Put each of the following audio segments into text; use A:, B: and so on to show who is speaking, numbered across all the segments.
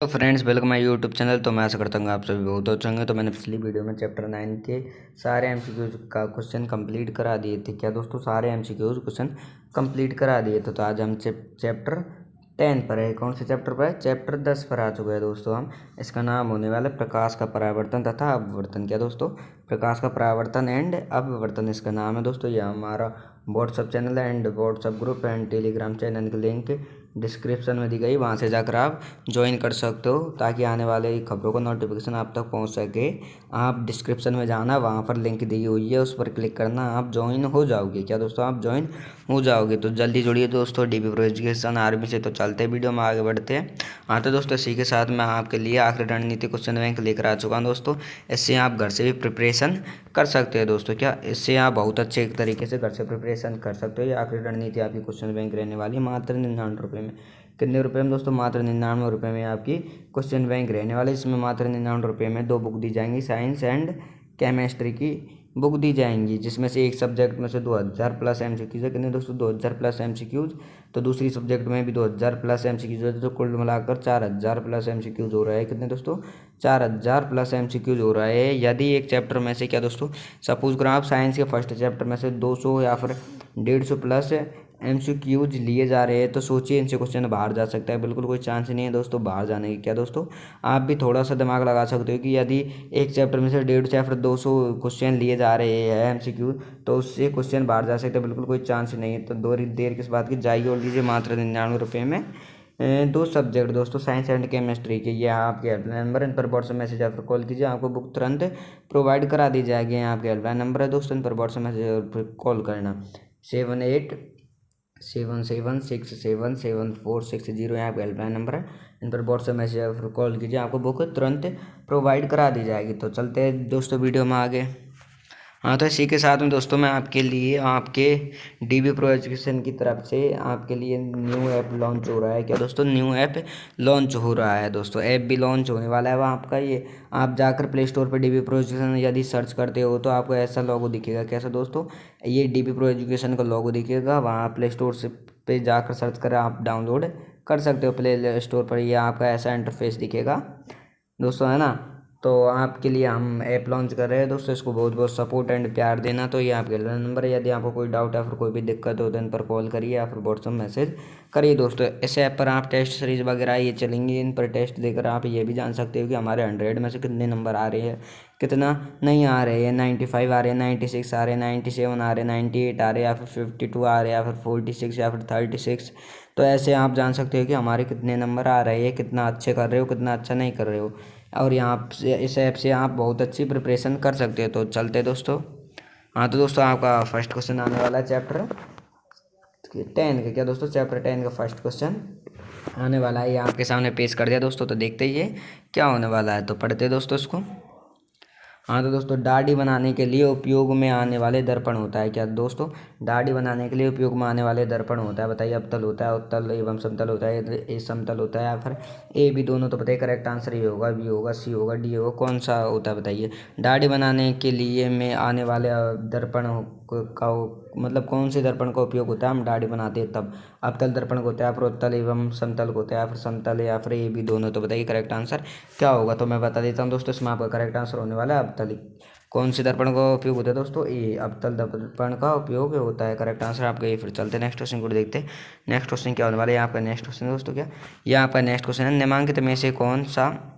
A: तो friends welcome my YouTube channel. तो मैं आशा करता हूँ आप सभी बहुत अच्छे होंगे। तो मैंने पिछली वीडियो में चैप्टर 9 के सारे एमसीक्यूज का क्वेश्चन कंप्लीट करा दिए थे। क्या दोस्तों, सारे एमसीक्यूज क्वेश्चन कंप्लीट करा दिए थे। तो आज हम चैप्टर 10 पर है। कौन से चैप्टर पर है? चैप्टर 10 पर आ चुके हैं दोस्तों हम। इसका नाम होने वाला है प्रकाश का परावर्तन तथा अपवर्तन। क्या दोस्तों? प्रकाश का परावर्तन एंड अपवर्तन इसका नाम है दोस्तों। यह हमारा व्हाट्सअप चैनल है and WhatsApp group and Telegram channel की लिंक डिस्क्रिप्शन में दी गई, वहाँ से जाकर आप ज्वाइन कर सकते हो ताकि आने वाले खबरों का नोटिफिकेशन आप तक पहुँच सके। आप डिस्क्रिप्शन में जाना, वहाँ पर लिंक दी हुई है, उस पर क्लिक करना, आप ज्वाइन हो जाओगे। क्या दोस्तों? आप ज्वाइन हो जाओगे। तो जल्दी जुड़िए दोस्तों डीपी प्रो एजुकेशन आर्मी से। तो चलते वीडियो में आगे बढ़ते हैं। हाँ तो दोस्तों, इसी के साथ मैं आपके लिए आखिरी रणनीति क्वेश्चन बैंक लेकर आ चुका हूँ दोस्तों। इससे आप घर से भी प्रिपरेशन कर सकते हैं दोस्तों। क्या इससे आप बहुत अच्छे तरीके से घर से प्रिपरेशन कर सकते हो। ये आखिरी रणनीति आपकी क्वेश्चन बैंक रहने वाली है मात्र 99 रुपये में। कितने रुपये में दोस्तों? मात्र 99 रुपये में आपकी क्वेश्चन बैंक रहने वाली। इसमें मात्र 99 रुपये में 2 बुक दी जाएंगी, साइंस एंड केमिस्ट्री की बुक दी जाएंगी, जिसमें से एक सब्जेक्ट में से 2000 प्लस एमसीक्यूज है। कितने दोस्तों? 2000 प्लस एमसीक्यूज। तो दूसरी सब्जेक्ट में भी 2000 प्लस एमसीक्यूज है। तो कुल मिलाकर 4000 प्लस एमसीक्यूज हो रहा है। कितने दोस्तों? 4000 प्लस एमसीक्यूज हो रहा है। यदि एक चैप्टर में से, क्या दोस्तों, सपोज करो आप साइंस के फर्स्ट चैप्टर में से 200 या फिर 150 प्लस एमसीक्यूज लिए जा रहे हैं, तो सोचिए इनसे क्वेश्चन बाहर जा सकता है। बिल्कुल कोई चांस नहीं है दोस्तों बाहर जाने की। क्या दोस्तों, आप भी थोड़ा सा दिमाग लगा सकते हो कि यदि एक चैप्टर में से 150 या फिर 200 क्वेश्चन लिए जा रहे हैं एमसीक्यू, तो उससे क्वेश्चन बाहर जा सकते हैं। बिल्कुल कोई चांस नहीं है। तो देर किस बात की, जाइए और लीजिए मात्र 99 रुपये में 2 सब्जेक्ट दोस्तों, साइंस एंड केमिस्ट्री के। ये आपके हेल्पलाइन नंबर, इन पर व्हाट्सएप मैसेज या फिर कॉल कीजिए, आपको बुक तुरंत प्रोवाइड करा दी जाएगी। यहाँ आपके हेल्पलाइन नंबर है दोस्तों, इन पर व्हाट्सएप मैसेज और फिर कॉल करना 7877677460। यहाँ पे हेल्पलाइन नंबर है, इन पर व्हाट्सएप मैसेज या फिर कॉल कीजिए, आपको बुक तुरंत प्रोवाइड करा दी जाएगी। तो चलते हैं दोस्तों वीडियो में आगे। हाँ तो इसी के साथ में दोस्तों मैं आपके लिए आपके डीबी प्रो एजुकेशन की तरफ से आपके लिए न्यू ऐप लॉन्च हो रहा है। क्या दोस्तों? न्यू ऐप लॉन्च हो रहा है दोस्तों। ऐप भी लॉन्च होने वाला है। वह आपका ये, आप जाकर प्ले स्टोर पर डीबी प्रो एजुकेशन यदि सर्च करते हो तो आपको ऐसा लोगो दिखेगा। कैसा दोस्तों? ये डीबी प्रो एजुकेशन का लोगो दिखेगा। वहाँ प्ले स्टोर से पे जाकर सर्च कर आप डाउनलोड कर सकते हो प्ले स्टोर पर। ये आपका ऐसा इंटरफेस दिखेगा दोस्तों, है ना। तो आपके लिए हम ऐप लॉन्च कर रहे हैं दोस्तों। इसको बहुत बहुत सपोर्ट एंड प्यार देना। तो ये आपके नंबर है, यदि आपको कोई डाउट या फिर कोई भी दिक्कत हो तो इन पर कॉल करिए या फिर व्हाट्सअप मैसेज करिए दोस्तों। इस ऐप पर आप टेस्ट सीरीज वगैरह ये चलेंगी, इन पर टेस्ट देकर आप ये भी जान सकते हो कि हमारे 100 में से कितने नंबर आ रहे हैं, कितना नहीं आ रहे हैं। 95 आ रहे हैं, 96 आ रहे हैं, 97 आ रहे हैं, 98 आ रहे हैं, या फिर 52 आ रहे हैं, या फिर 46 या फिर 36। तो ऐसे आप जान सकते हो कि हमारे कितने नंबर आ रहे हैं, कितना अच्छे कर रहे हो, कितना अच्छा नहीं कर रहे हो। और यहाँ से इस ऐप से आप बहुत अच्छी प्रिपरेशन कर सकते हो। तो चलते दोस्तों। हाँ तो दोस्तों, आपका फर्स्ट क्वेश्चन आने वाला है चैप्टर 10 का। क्या दोस्तों? चैप्टर 10 का फर्स्ट क्वेश्चन आने वाला है। ये आपके सामने पेश कर दिया दोस्तों। तो देखते ही ये क्या होने वाला है। तो पढ़ते दोस्तों इसको। हाँ तो दोस्तों, दाढ़ी बनाने के लिए उपयोग में आने वाले दर्पण होता है। क्या दोस्तों? दाढ़ी बनाने के लिए उपयोग में आने वाले दर्पण होता है। बताइए। अवतल होता है, उत्तल एवं समतल होता है, ए समतल होता है, या फिर ए बी दोनों। तो बताइए करेक्ट आंसर ये होगा, बी होगा, सी होगा, डी होगा, कौन सा होता है बताइए। दाढ़ी बनाने के लिए में आने वाले दर्पण का मतलब कौन से दर्पण का उपयोग होता है? हम दाढ़ी बनाते हैं तब। अवतल दर्पण को होता है, या फिर उत्तल एवं समतल को होता है, या फिर समतल, या फिर ए बी दोनों। तो बताइए करेक्ट आंसर क्या होगा। तो मैं बता देता हूँ दोस्तों, इसमें आपका करेक्ट आंसर होने वाला है अवतल। कौन से दर्पण का उपयोग होता है दोस्तों? ए, अवतल दर्पण का उपयोग होता है। करेक्ट आंसर आपका ये। फिर चलते हैं नेक्स्ट क्वेश्चन को देखते हैं। नेक्स्ट क्वेश्चन क्या होने वाला है? यहाँ पर नेक्स्ट क्वेश्चन दोस्तों, क्या ये आपका नेक्स्ट क्वेश्चन है। निम्नलिखित में से कौन सा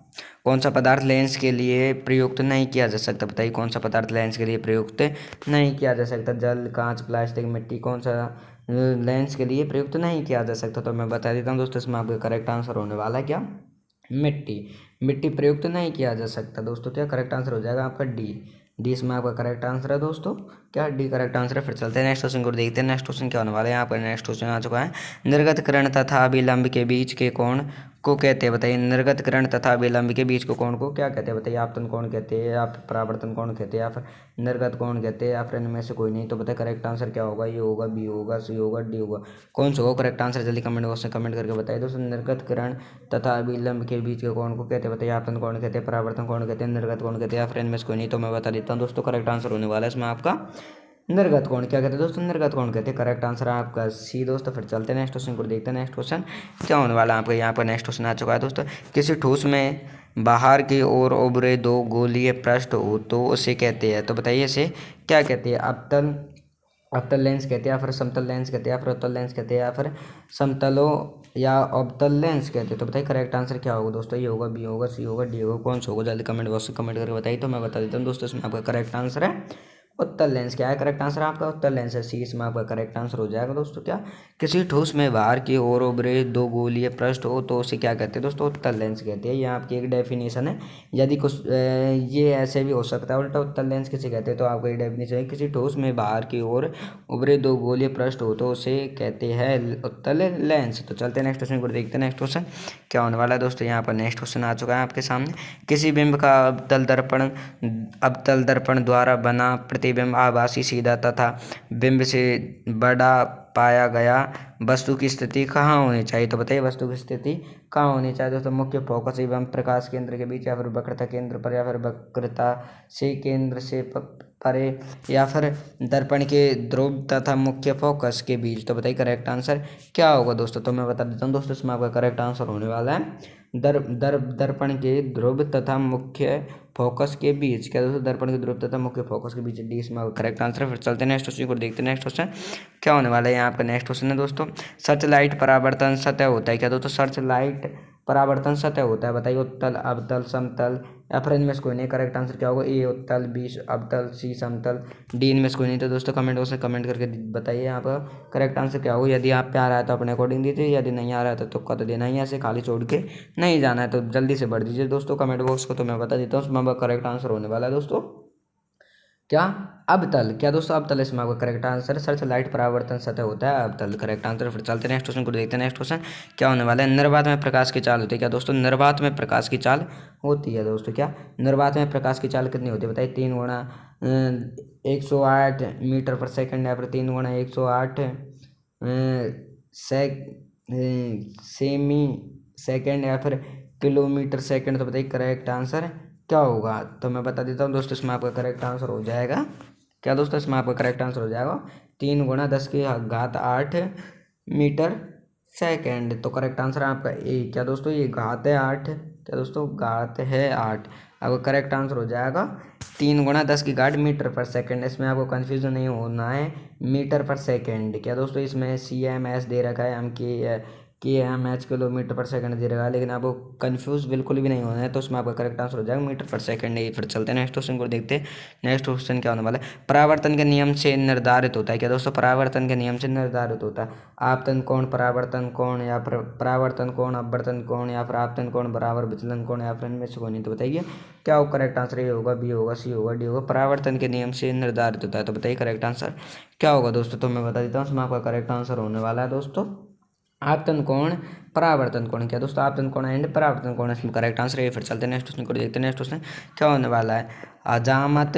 A: पदार्थ लेंस के लिए प्रयुक्त नहीं किया जा सकता? बताइए कौन सा पदार्थ लेंस के लिए प्रयुक्त नहीं किया जा सकता? जल, कांच, प्लास्टिक, मिट्टी, कौन सा लेंस के लिए प्रयुक्त नहीं किया जा सकता? तो मैं बता देता हूँ दोस्तों, इसमें आपका करेक्ट आंसर होने वाला है क्या? मिट्टी। मिट्टी प्रयुक्त नहीं किया जा सकता दोस्तों। क्या करेक्ट आंसर हो जाएगा आपका डी। डी इसमें आपका करेक्ट आंसर है दोस्तों। क्या डी करेक्ट आंसर है। फिर चलते हैं नेक्स्ट क्वेश्चन को देखते हैं। नेक्स्ट क्वेश्चन क्या होने वाला है? यहाँ पर नेक्स्ट क्वेश्चन आ चुका है। निर्गत किरण तथा अभिलंब के बीच के कोण को कहते हैं। बताइए। निर्गत किरण तथा अभिलंब के बीच के कोण को क्या कहते हैं? बताइए। आपतन कोण कहते हैं, या फिर परावर्तन कोण कहते हैं, या फिर निर्गत कोण कहते हैं, या फिर इनमें से कोई नहीं। तो बताइए करेक्ट आंसर क्या होगा। ये होगा, बी होगा, सी होगा, डी होगा, कौन सा होगा करेक्ट आंसर? जल्दी कमेंट बॉक्स में कमेंट करके बताइए दोस्तों। निर्गत किरण तथा अभिलंब के बीच के कोण को कहते हैं। बताइए। आपतन कोण कहते हैं, परावर्तन कोण कहते हैं, निर्गत कोण कहते हैं, या फिर इनमें से कोई नहीं। तो मैं बता देता हूँ दोस्तों, करेक्ट आंसर होने वाला है इसमें आपका निर्गत कोण क्या कहते हैं दोस्तों? निर्गत कोण कहते हैं। करेक्ट आंसर है आपका सी दोस्तों। फिर चलते हैं नेक्स्ट क्वेश्चन को देखते हैं। नेक्स्ट क्वेश्चन क्या होने वाला है आपका? यहाँ पर नेक्स्ट क्वेश्चन आ चुका है दोस्तों। किसी ठोस में बाहर की ओर उभरे दो गोलीय पृष्ठ हो तो उसे कहते हैं, तो बताइए इसे क्या कहते हैं? अवतल लेंस कहते हैं, या फिर समतल लेंस कहते हैं, या फिर उत्तल लेंस कहते हैं, या फिर समतलो या अवतल लेंस कहते हैं। तो बताइए करेक्ट आंसर क्या होगा दोस्तों? ये होगा, बी होगा, सी होगा, डी होगा, कौन सा होगा? जल्दी कमेंट बॉक्स में कमेंट करके बताइए तो मैं बता देता हूँ दोस्तों। इसमें आपका करेक्ट आंसर है उत्तल लेंस। क्या है करेक्ट आंसर आपका? उत्तल लेंस है, सी इसमें आपका करेक्ट आंसर हो जाएगा दोस्तों। क्या? किसी ठोस में बाहर की ओर उभरे दो गोलीय पृष्ठ हो तो उसे क्या कहते हैं दोस्तों? उत्तल लेंस कहते हैं। ये आपकी एक डेफिनेशन है। यदि कुछ ये ऐसे भी हो सकता है उल्टा, उत्तल लेंस किसे कहते हैं? तो आपका ये डेफिनेशन है, किसी ठोस में बाहर की ओर उभरे दो गोलीय पृष्ठ हो तो उसे कहते हैं उत्तल लेंस। तो चलते हैं नेक्स्ट क्वेश्चन को देखते हैं। नेक्स्ट क्वेश्चन क्या होने वाला है दोस्तों? यहाँ पर नेक्स्ट क्वेश्चन आ चुका है आपके सामने। किसी बिंब का अवतल दर्पण द्वारा बना प्रतिबिंब आभासी, सीधा तथा बिंब से बड़ा पाया गया वस्तु की स्थिति कहाँ होनी चाहिए? तो बताइए वस्तु की स्थिति कहाँ होनी चाहिए दोस्तों? मुख्य फोकस एवं प्रकाश केंद्र के बीच, या फिर वक्रता केंद्र पर, या फिर वक्रता से केंद्र से परे, या फिर दर्पण के ध्रुव तथा मुख्य फोकस के बीच। तो बताइए करेक्ट आंसर क्या होगा दोस्तों? तो मैं बता देता हूँ दोस्तों, इसमें आपका करेक्ट आंसर होने वाला है दर्पण के ध्रुव तथा मुख्य फोकस के बीच। क्या दोस्तों? दर्पण के ध्रुव तथा मुख्य फोकस के बीच, डी इसमें करेक्ट आंसर है। फिर चलते हैं नेक्स्ट क्वेश्चन को देखते हैं। नेक्स्ट क्वेश्चन क्या होने वाला है? यहाँ आपका नेक्स्ट क्वेश्चन है दोस्तों, सर्च लाइट परावर्तन सतह होता है। क्या दोस्तों? सर्च लाइट परावर्तन सतह होता है। बताइए उत्तल, अवतल, समतल, या फिर इनमें से कोई नहीं। करेक्ट आंसर क्या होगा? ए उत्तल, बी अवतल, सी समतल, डी इनमें से कोई नहीं। तो दोस्तों कमेंट बॉक्स में कमेंट करके बताइए यहाँ पर करेक्ट आंसर क्या होगा। यदि आप पे आ रहा है तो अपने अकॉर्डिंग दीजिए, यदि नहीं आ रहा है तो तुक्का तो देना ही है, ऐसे खाली छोड़ के नहीं जाना है। तो जल्दी से बढ़ दीजिए दोस्तों कमेंट बॉक्स को। तो मैं बता देता हूँ उसमें करेक्ट आंसर होने वाला है दोस्तों क्या? अवतल। क्या दोस्तों? अवतल इसमें आपका करेक्ट आंसर है। सर्च लाइट परावर्तन सतह होता है अवतल, करेक्ट आंसर। फिर चलते हैं नेक्स्ट क्वेश्चन को देखते हैं। नेक्स्ट क्वेश्चन क्या होने वाला है? निर्वात में प्रकाश की चाल होती है। क्या दोस्तों? निर्वात में प्रकाश की चाल होती है दोस्तों। क्या? निर्वात में प्रकाश की चाल कितनी होती है? बताइए 3 गुणा 108 मीटर पर सेकंड, या फिर 3 गुणा 108 सेमी सेकंड, या फिर किलोमीटर सेकंड। तो बताइए करेक्ट आंसर क्या होगा? तो मैं बता देता हूँ दोस्तों, इसमें आपका करेक्ट आंसर हो जाएगा क्या दोस्तों? इसमें आपका करेक्ट आंसर हो जाएगा 3 गुणा 10 की घात 8 मीटर सेकंड। तो करेक्ट आंसर है आपका ए। क्या दोस्तों? ये घात है 8। क्या दोस्तों? घात है 8। आपका करेक्ट आंसर हो जाएगा 3 गुणा 10 की घात मीटर पर सेकंड। इसमें आपको कन्फ्यूजन नहीं होना है, मीटर पर सेकंड। क्या दोस्तों? इसमें CMS दे रखा है, हम KMH किलोमीटर पर सेकंड दे रखा है, लेकिन आपको कंफ्यूज बिल्कुल भी नहीं होना है। तो उसमें आपका करेक्ट आंसर हो जाएगा मीटर पर सेकंड। ही फिर चलते हैं नेक्स्ट क्वेश्चन को देखते हैं। नेक्स्ट क्वेश्चन क्या होने वाला है? परावर्तन के नियम से निर्धारित होता है। क्या दोस्तों? परावर्तन के नियम से निर्धारित होता है आपतन कोण, परावर्तन कोण, या फिर परावर्तन कोण, अपवर्तन कोण, या फिर आपतन कोण बराबर विचलन कोण, या फिर इनमें से कोई नहीं। तो बताइए क्या होगा करेक्ट आंसर? ये होगा, बी होगा, सी होगा, डी होगा। परावर्तन के नियम से निर्धारित होता है। तो बताइए करेक्ट आंसर क्या होगा दोस्तों? तो मैं बता देता हूँ, उसमें आपका करेक्ट आंसर होने वाला है दोस्तों आपतन कोण, परावर्तन कोण। क्या दोस्तों? आपतन कोण एंड परावर्तन कोण इसमें करेक्ट आंसर है। फिर चलते हैं नेक्स्ट क्वेश्चन को देखते हैं। नेक्स्ट क्वेश्चन क्या होने वाला है? अजामत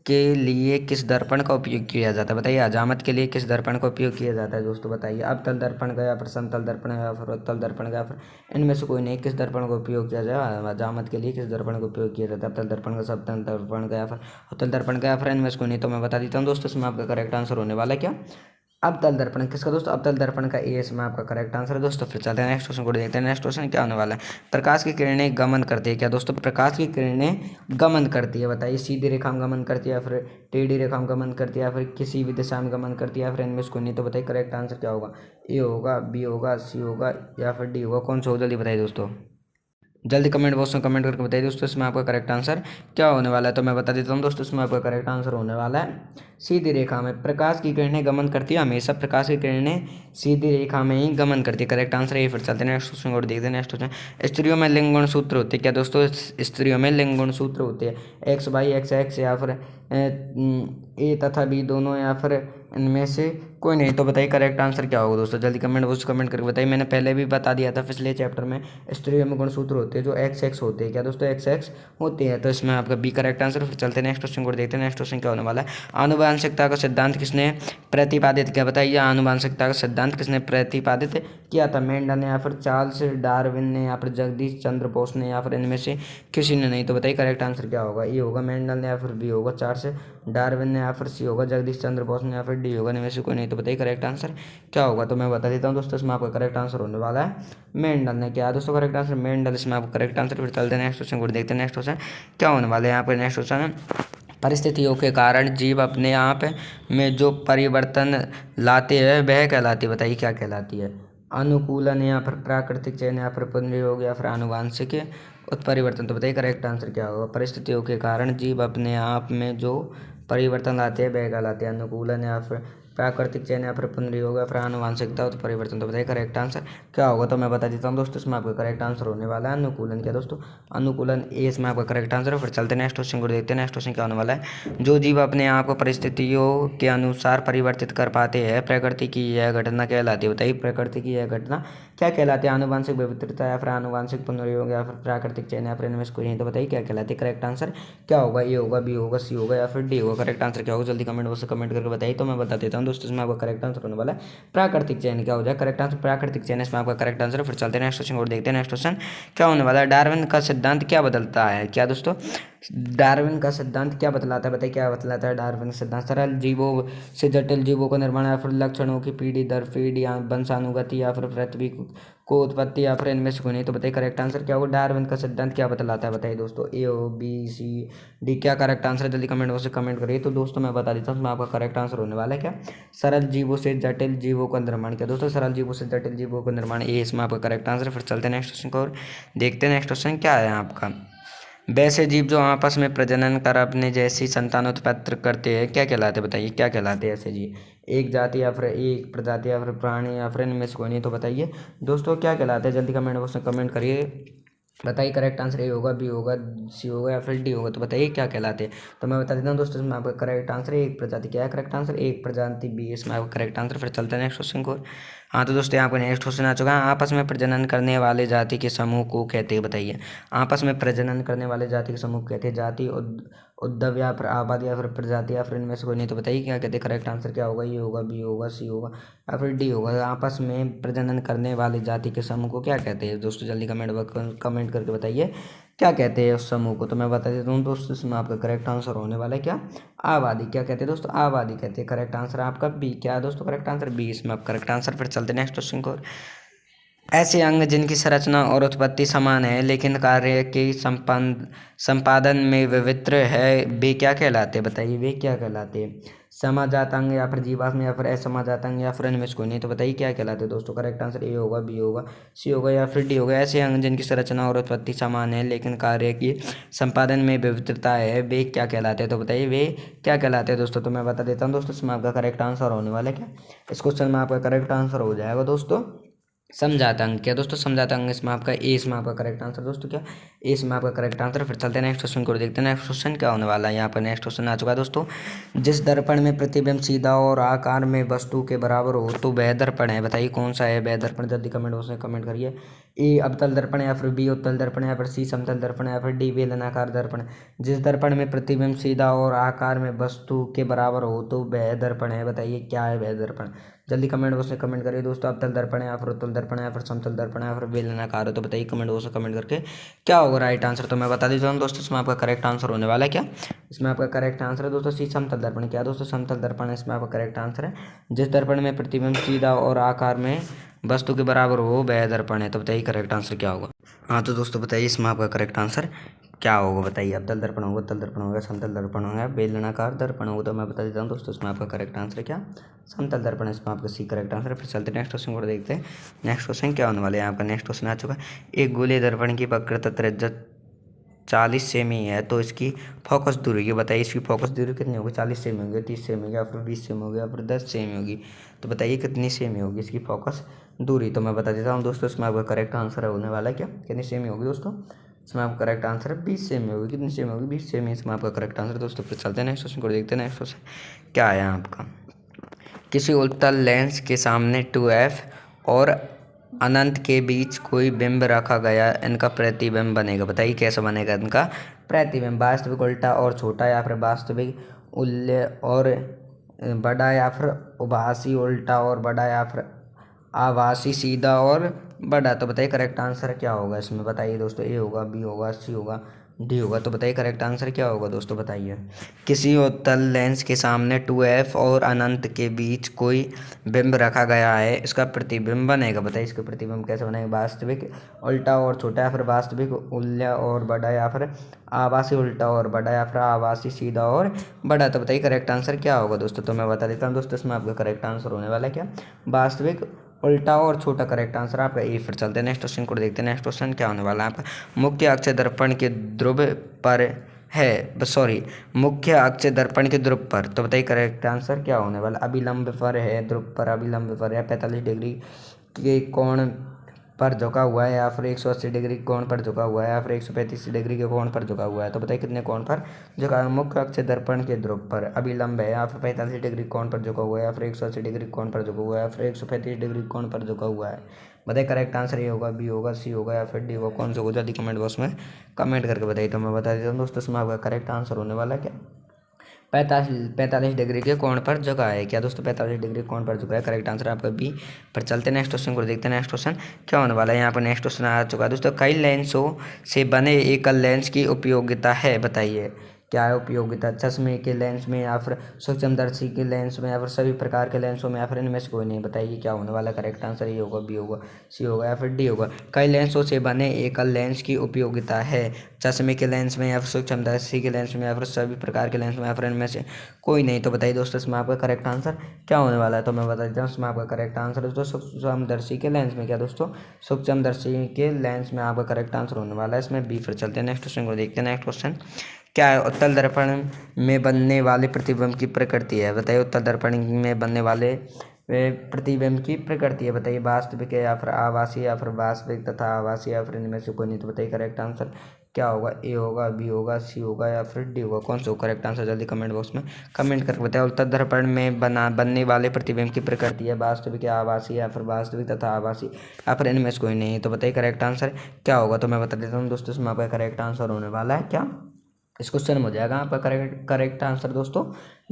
A: के लिए किस दर्पण का उपयोग किया जाता है? बताइए अजामत के लिए किस दर्पण का उपयोग किया जाता है दोस्तों? बताइए अवतल दर्पण का, या फिर समतल दर्पण का, या फिर उत्तल दर्पण का, या फिर इनमें से कोई नहीं। किस दर्पण का उपयोग किया जाए? अजामत के लिए किस दर्पण का उपयोग किया जाता है? अवतल दर्पण का, समतल दर्पण का, या फिर उत्तल दर्पण का, या फिर इनमें से कोई नहीं। तो मैं बता देता हूँ दोस्तों, इसमें आपका करेक्ट आंसर होने वाला है क्या? अवतल दर्पण। किसका दोस्तों? अवतल दर्पण का, ए इसमें आपका करेक्ट आंसर है दोस्तों। फिर चलते हैं नेक्स्ट क्वेश्चन को देखते हैं। नेक्स्ट क्वेश्चन क्या होने वाला है? प्रकाश की किरणें गमन करती है। क्या दोस्तों? प्रकाश की किरणें गमन करती है। बताइए सीधी रेखा में गमन करती है, या फिर टेढ़ी रेखा में गमन करती है, या फिर किसी भी दिशा में गमन करती है, या फिर इनमें से कोई नहीं। तो बताइए करेक्ट आंसर क्या होगा? ए होगा, बी होगा, सी होगा, या फिर डी होगा, कौन सा होगा? जल्दी बताइए दोस्तों, जल्दी कमेंट बॉक्स में कमेंट करके बताइए दोस्तों, इसमें आपका करेक्ट आंसर क्या होने वाला है? तो मैं बता देता हूँ दोस्तों, इसमें आपका करेक्ट आंसर होने वाला है सीधी रेखा में। प्रकाश की किरणें गमन करती है, हमेशा प्रकाश की किरणें सीधी रेखा में ही गमन करती है, करेक्ट आंसर है। फिर चलते हैं नेक्स्ट क्वेश्चन को देखते हैं। नेक्स्ट क्वेश्चन, स्त्रियों में लिंग गुण सूत्र होते हैं। क्या दोस्तों? स्त्रियों में लिंग गुण सूत्र होते हैं X/X, या फिर A तथा B दोनों, या फिर इनमें से कोई नहीं। तो बताइए करेक्ट आंसर क्या होगा दोस्तों, जल्दी कमेंट बॉक्स कमेंट करके बताइए। मैंने पहले भी बता दिया था पिछले चैप्टर में, स्त्रियों में गुणसूत्र होते हैं जो एक्स एक्स होते हैं, क्या दोस्तों एक्स एक्स होते हैं। तो इसमें आपका बी करेक्ट आंसर। फिर चलते हैं नेक्स्ट क्वेश्चन को देखते हैं। नेक्स्ट क्वेश्चन क्या होने वाला है, आनुवांशिकता का सिद्धांत किसने प्रतिपादित किया, बताइए आनुवांशिकता का सिद्धांत किसने प्रतिपादित किया था, मेंडल ने या फिर चार्ल्स डार्विन ने या फिर जगदीश चंद्र बोस ने या फिर इनमें से किसी ने नहीं। तो बताइए करेक्ट आंसर क्या होगा, ए होगा मेंडल ने या फिर बी होगा चार्ल्स डार्विन ने या फिर सी होगा जगदीश चंद्र बोस ने या फिर डी होगा इनमें से कोई नहीं। तो बताइए करेक्ट आंसर क्या होगा। तो मैं बता देता हूँ दोस्तों, इसमें आपका करेक्ट आंसर होने वाला है मेंडल ने। क्या दोस्तों करेक्ट आंसर मेंडल, इसमें आपका करेक्ट आंसर। फिर चलते हैं नेक्स्ट क्वेश्चन को देखते हैं। नेक्स्ट क्वेश्चन क्या होने वाले हैं यहाँ पे, नेक्स्ट क्वेश्चन है परिस्थितियों के कारण जीव अपने आप में जो परिवर्तन लाते हैं वह कहलाती है, बताइए क्या कहलाती है, अनुकूलन या फिर प्राकृतिक चयन या फिर पुनर्योग या फिर आनुवांशिक उत्परिवर्तन। तो बताइए करेक्ट आंसर क्या होगा, परिस्थितियों के कारण जीव अपने आप में जो परिवर्तन लाते हैं वह कहलाते हैं अनुकूलन या फिर प्राकृतिक चयन या फिर पुनर्योग या फिर आनुवांशिकता उत्परिवर्तन। तो बताइए करेक्ट आंसर क्या होगा। तो मैं बता देता हूँ दोस्तों, इसमें आपका करेक्ट आंसर होने वाला है अनुकूलन। क्या दोस्तों अनुकूलन, ए इसमें आपका करेक्ट आंसर है। फिर चलते हैं नेक्स्ट क्वेश्चन को देखते हैं। नेक्स्ट क्वेश्चन क्या होने वाला है, जो जीव अपने आप को परिस्थितियों के अनुसार परिवर्तित कर पाते हैं प्रकृति की यह घटना कहलाती है, बताइए प्रकृति की यह घटना क्या कहलाती है, आनुवंशिक विविधता या फिर आनुवंशिक पुनर्योग या फिर प्राकृतिक चयन या फिर इनमें से कोई नहीं। तो बताइए क्या कहलाती है, करेक्ट आंसर क्या होगा, ए होगा बी होगा सी होगा या फिर डी होगा। करेक्ट आंसर क्या होगा, जल्दी कमेंट बॉक्स से कमेंट करके बताइए। तो मैं बता देता हूँ दोस्तों, इसमें आपका करेक्ट आंसर होने वाला है प्राकृतिक चयन। क्या हो जाए करेक्ट आंसर, प्राकृतिक चयन इसमें आपका करेक्ट आंसर है। फिर चलते हैं नेक्स्ट क्वेश्चन और देखते हैं। नेक्स्ट क्वेश्चन क्या होने वाला है, डार्विन का सिद्धांत क्या बदलता है, क्या दोस्तों डार्विन का सिद्धांत क्या बतलाता है, बताइए क्या बतलाता है डार्विन का सिद्धांत, सरल जीवों से जटिल जीवों का निर्माण या फिर लक्षणों की पीढ़ी दर पीढ़ी या वंशानुगति या फिर पृथ्वी को उत्पत्ति या फिर इनमें से कोई नहीं। तो बताइए करेक्ट आंसर क्या होगा, डार्विन का सिद्धांत क्या बतलाता है, बताइए दोस्तों ए ओ बी सी डी क्या करेक्ट आंसर है, जल्दी कमेंट बॉक्स से कमेंट करिए। तो दोस्तों मैं बता देता हूँ इसमें आपका करेक्ट आंसर होने वाला है क्या, सरल जीवों से जटिल जीवों का निर्माण। क्या दोस्तों सरल जीवों से जटिल जीवों का निर्माण, ये इसमें आपका करेक्ट आंसर। फिर चलते हैं नेक्स्ट क्वेश्चन को और देखते हैं। नेक्स्ट क्वेश्चन क्या है आपका, वैसे जीव जो आपस में प्रजनन कर अपने जैसी संतान उत्पन्न करते हैं क्या कहलाते हैं, बताइए क्या कहलाते हैं ऐसे जीव, एक जाति या फिर एक प्रजाति या फिर प्राणी या फिर इनमें से कोई नहीं। तो बताइए दोस्तों क्या कहलाते हैं, जल्दी कमेंट बॉक्स में कमेंट करिए। बताइए करेक्ट आंसर ए होगा बी होगा सी होगा या फिर डी होगा। तो बताइए क्या कहलाते हैं। तो मैं बता देता हूँ दोस्तों, इसमें आपका करेक्ट आंसर है एक प्रजाति। क्या है करेक्ट आंसर, एक प्रजाति बी इसमें आपका करेक्ट आंसर। फिर चलते हैं नेक्स्ट क्वेश्चन को। हाँ तो दोस्तों यहाँ पर नेक्स्ट क्वेश्चन आ चुका है, आपस में प्रजनन करने वाले जाति के समूह को कहते हैं, बताइए आपस में प्रजनन करने वाले जाति के समूह को कहते हैं, जाति उद्भव या फिर आबादी या फिर प्रजाति या फिर इनमें से कोई नहीं। तो बताइए क्या कहते हैं, करेक्ट आंसर क्या होगा, ये होगा बी होगा सी होगा या फिर डी होगा। आपस में प्रजनन करने वाले जाति के समूह को क्या कहते हैं दोस्तों, जल्दी कमेंट करके बताइए क्या कहते हैं उस समूह को। तो मैं बता देता हूँ दोस्तों, इसमें आपका करेक्ट आंसर होने वाला है क्या, आबादी। क्या कहते हैं दोस्तों, आबादी कहते हैं। करेक्ट आंसर आपका बी, क्या है दोस्तों करेक्ट आंसर बी इसमें आप करेक्ट आंसर। फिर चलते नेक्स्ट क्वेश्चन को, ऐसे अंग जिनकी संरचना और उत्पत्ति समान है लेकिन कार्य के संपादन में विवित्र है वे क्या कहलाते हैं, बताइए वे क्या कहलाते हैं, समाजात अंग या फिर जीवाश्म या फिर असमाजात अंग या फिर इनमें से कोई नहीं। तो बताइए क्या कहलाते हैं दोस्तों, करेक्ट आंसर ए होगा बी होगा सी होगा या फिर डी होगा। ऐसे अंग जिनकी संरचना और उत्पत्ति समान है लेकिन कार्य की संपादन में विविधता है वे क्या कहलाते हैं। तो बताइए वे क्या कहलाते हैं दोस्तों। तो मैं बता देता हूँ दोस्तों, इसमें आपका करेक्ट आंसर होने वाला है क्या, इस क्वेश्चन में आपका करेक्ट आंसर हो जाएगा दोस्तों समझाता अंग। क्या दोस्तों समझाता अंग इसमें आपका ए इसमें आपका करेक्ट आंसर दोस्तों, क्या ए इसमें आपका करेक्ट आंसर। फिर चलते हैं नेक्स्ट क्वेश्चन को देखते हैं। नेक्स्ट क्वेश्चन क्या होने वाला है, यहाँ पर नेक्स्ट क्वेश्चन आ चुका है दोस्तों, जिस दर्पण में प्रतिबिंब सीधा और आकार में वस्तु के बराबर हो तो वह दर्पण है, बताइए कौन सा है वह दर्पण, जल्दी कमेंट बॉक्स में कमेंट करिए। ए अवतल दर्पण या फिर बी उत्तल दर्पण या फिर सी समतल दर्पण या फिर डी बेलनाकार दर्पण। जिस दर्पण में प्रतिबिंब सीधा और आकार में वस्तु के बराबर हो तो वह दर्पण है, बताइए क्या है वह दर्पण, जल्दी कमेंट बॉक्स में कमेंट करिए दोस्तों। अवतल दर्पण है या फिर उत्तल दर्पण है या फिर समतल दर्पण है या फिर बेलनाकार है। तो बताइए कमेंट बॉक्स में कमेंट करके क्या होगा राइट आंसर। तो मैं बता देता हूँ दोस्तों, इसमें आपका करेक्ट आंसर होने वाला है क्या, इसमें आपका करेक्ट आंसर है दोस्तों सी समतल दर्पण। क्या दोस्तों समतल दर्पण है इसमें आपका करेक्ट आंसर है, जिस दर्पण में प्रतिबिंब सीधा और आकार में वस्तु के बराबर हो वह दर्पण है। तो बताइए करेक्ट आंसर क्या होगा। हाँ तो दोस्तों बताइए इसमें आपका करेक्ट आंसर क्या होगा, बताइए अवतल दर्पण होगा, उत्तल दर्पण होगा, समतल दर्पण होगा, बेलनाकार दर्पण होगा। तो मैं बता देता हूँ दोस्तों, इसमें आपका करेक्ट आंसर क्या, समतल दर्पण है इसमें आपका सी करेक्ट आंसर है। फिर चलते नेक्स्ट क्वेश्चन को देखते हैं। नेक्स्ट क्वेश्चन क्या होने वाले हैं, आपका नेक्स्ट क्वेश्चन आ चुका है, एक गोले दर्पण की वक्रता त्रिज्या 40 सेमी है तो इसकी फोकस दूरी की बताइए, इसकी फोकस दूरी कितनी होगी, 40 सेमी होगी, 30 सेमी होगी या फिर 20 सेमी होगी या फिर 10 सेमी होगी। तो बताइए कितनी सेमी होगी इसकी फोकस दूरी। तो मैं बता देता हूँ दोस्तों, इसमें आपका करेक्ट आंसर होने वाला है क्या, कितनी सेमी होगी दोस्तों, इसमें आपका करेक्ट आंसर है 20 सेमी होगी, कितनी सेमी होगी 20 सेमी इसमें आपका करेक्ट आंसर दोस्तों। फिर चलते हैं नेक्स्ट क्वेश्चन को देखते हैं। नेक्स्ट क्वेश्चन क्या है आपका, किसी उत्तल लेंस के सामने 2f और अनंत के बीच कोई बिंब रखा गया, इनका प्रतिबिंब बनेगा। बताइए कैसे बनेगा इनका प्रतिबिंब। वास्तविक उल्टा और छोटा, या फिर वास्तविक उल्य और बड़ा, या फिर उभासी उल्टा और बड़ा, या फिर आभासी सीधा और बड़ा। तो बताइए करेक्ट आंसर क्या होगा इसमें। बताइए दोस्तों, ए होगा, बी होगा, सी होगा, डी होगा। तो बताइए करेक्ट आंसर क्या होगा दोस्तों, बताइए। किसी उत्तल लेंस के सामने 2f और अनंत के बीच कोई बिंब रखा गया है, इसका प्रतिबिंब बनेगा। बताइए इसका प्रतिबिंब कैसे बनेगा। वास्तविक उल्टा और छोटा, या फिर वास्तविक उल्टा और बड़ा, या फिर आभासी उल्टा और बड़ा, या फिर आभासी सीधा और बड़ा। तो बताइए करेक्ट आंसर क्या होगा दोस्तों। तो मैं बता देता हूँ दोस्तों, इसमें आपका करेक्ट आंसर होने वाला है क्या, वास्तविक उल्टा और छोटा। करेक्ट आंसर आपका ए। फिर चलते हैं नेक्स्ट क्वेश्चन को देखते हैं। नेक्स्ट क्वेश्चन क्या होने वाला है आपका। मुख्य अक्ष दर्पण के ध्रुव पर है, सॉरी, मुख्य अक्ष दर्पण के ध्रुव पर। तो बताइए करेक्ट आंसर क्या होने वाला। अभिलंब पर है, ध्रुव पर, अभिलंब पर है, 45 डिग्री के कोण पर झुका हुआ है, या फिर 180 डिग्री कोण पर झुका हुआ है, या फिर 135 डिग्री के कोण पर झुका हुआ है। तो बताइए कितने कोण पर झुका है। मुख्य अक्ष दर्पण के ध्रुव पर अभिलंब है, या फिर 45 डिग्री कोण पर झुका हुआ है, या फिर 180 डिग्री कोण पर झुका हुआ है, या फिर 135 डिग्री कोण पर झुका हुआ है। बताइए करेक्ट आंसर ये होगा, बी होगा, सी होगा, या फिर डी होगा। कौन सा होगा जल्दी कमेंट बॉक्स में कमेंट करके बताइए। तो मैं बता देता हूँ दोस्तों, इसमें आपका करेक्ट आंसर होने वाला है क्या, 45 डिग्री के कोण पर झुका है। क्या दोस्तों 45 डिग्री कोण पर झुका है। करेक्ट आंसर आपका बी। पर चलते नेक्स्ट क्वेश्चन को देखते हैं। नेक्स्ट क्वेश्चन क्या होने वाला है। यहाँ पर नेक्स्ट क्वेश्चन आ चुका है दोस्तों। कई लेंसों से बने एकल लेंस की उपयोगिता है। बताइए क्या है उपयोगिता। चश्मे के लेंस में, या फिर सूक्ष्मदर्शी के लेंस में, या फिर सभी प्रकार के लेंसों में, या फिर इनमें से कोई नहीं। बताइए क्या होने वाला। करेक्ट आंसर ये होगा, बी होगा, सी होगा, या फिर डी होगा। कई लेंसों से बने एकल लेंस की उपयोगिता है। चश्मे के लेंस में, या फिर सूक्ष्मदर्शी के लेंस में, या फिर सभी प्रकार के लेंस में, या फिर इनमें से कोई नहीं। तो बताइए दोस्तों इसमें आपका करेक्ट आंसर क्या होने वाला है। तो मैं बता देता हूँ इसमें आपका करेक्ट आंसर दोस्तों सूक्ष्मदर्शी के लेंस में। क्या दोस्तों सूक्ष्मदर्शी के लेंस में आपका करेक्ट आंसर होने वाला है इसमें बी। फिर चलते हैं नेक्स्ट क्वेश्चन को देखते हैं। नेक्स्ट क्वेश्चन क्या है। उत्तल दर्पण में बनने वाले प्रतिबिंब की प्रकृति है। बताइए उत्तल दर्पण में बनने वाले प्रतिबिंब की प्रकृति है। बताइए वास्तविक है, या फिर आभासी, या फिर वास्तविक तथा आभासी, या फिर इनमें से कोई नहीं। तो बताइए करेक्ट आंसर क्या होगा। ए होगा, बी होगा, सी होगा, या फिर डी होगा। कौन सा होगा करेक्ट आंसर जल्दी कमेंट बॉक्स में कमेंट करके बताइए। उत्तल दर्पण में बनने वाले प्रतिबिंब की प्रकृति है वास्तविक, या आभासी, या फिर वास्तविक तथा आभासी, या फिर इनमें से कोई नहीं। तो बताइए करेक्ट आंसर क्या होगा। तो मैं बता देता हूँ दोस्तों, इसमें आपका करेक्ट आंसर होने वाला है क्या, इस क्वेश्चन में हो जाएगा आपका करेक्ट आंसर दोस्तों